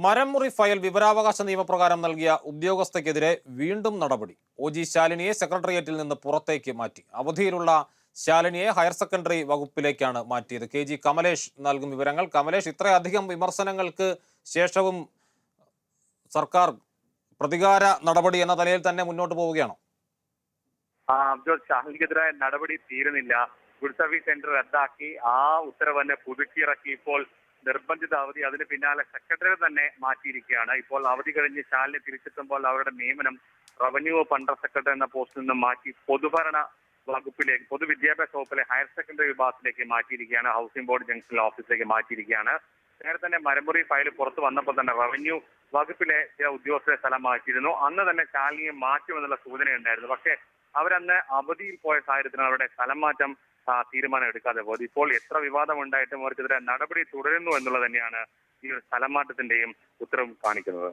മരംമുറി file വിവരാവകാശ നിയമപ്രകാരം നൽകിയ ഉദ്യോഗസ്ഥയ്ക്കെതിരെ വീണ്ടും നടപടി. OG ശാലിനിയെ സെക്രട്ടേറിയറ്റിൽ നിന്ന് പുറത്തേക്ക് മാറ്റി. അവധിയിലുള്ള ശാലിനിയെ ഹയർ സെക്കൻഡറി വകുപ്പിലേക്കാണ് മാറ്റിയത്. KG കമലേഷ് നൽകും വിവരങ്ങൾ. കമലേഷ്, ഇത്രയധികം വിമർശനങ്ങൾക്ക് ശേഷവും സർക്കാർ പ്രതികാര നടപടി എന്ന നിലയിൽ തന്നെ മുന്നോട്ട് പോവുകയാണോ? അബ്ദുൾ, ശാലിനിക്കെതിരായ നടപടി തീരുന്നില്ല. ഗുഡ് സർവീസ് സെന്റർ റദ്ദാക്കി ആ ഉത്തരവ് തന്നെ പുതുക്കിയിറക്കി. ഇപ്പോൾ നിർബന്ധിത അവധി, അതിന് പിന്നാലെ സെക്രട്ടറി തന്നെ മാറ്റിയിരിക്കുകയാണ്. ഇപ്പോൾ അവധി കഴിഞ്ഞ് ശാലിനി തിരിച്ചെത്തുമ്പോൾ അവരുടെ നിയമനം റവന്യൂ അണ്ടർ സെക്രട്ടറി എന്ന പോസ്റ്റിൽ നിന്നും മാറ്റി പൊതുഭരണ വകുപ്പിലേക്ക്, പൊതുവിദ്യാഭ്യാസ വകുപ്പിലെ ഹയർ സെക്കൻഡറി വിഭാഗത്തിലേക്ക് മാറ്റിയിരിക്കുകയാണ്. ഹൗസിംഗ് ബോർഡ് ജംഗ്ഷനിലെ ഓഫീസിലേക്ക് മാറ്റിയിരിക്കുകയാണ്. നേരത്തെ തന്നെ മരമുറി ഫയൽ പുറത്തു വന്നപ്പോൾ തന്നെ റവന്യൂ വകുപ്പിലെ ചില ഉദ്യോഗസ്ഥരെ സ്ഥലം മാറ്റിയിരുന്നു. അന്ന് തന്നെ ശാലിനിയെ മാറ്റുമെന്നുള്ള സൂചനയുണ്ടായിരുന്നു. പക്ഷേ അവരന്ന് അവധിയിൽ പോയ സാഹചര്യത്തിലാണ് അവരുടെ സ്ഥലം മാറ്റം തീരുമാനം എടുക്കാതെ പോയത്. ഇപ്പോൾ എത്ര വിവാദം ഉണ്ടായിട്ടും അവർക്കെതിരെ നടപടി തുടരുന്നു എന്നുള്ളത് തന്നെയാണ് ഈ ഒരു സ്ഥലം മാറ്റത്തിന്റെയും ഉത്തരവ് കാണിക്കുന്നത്.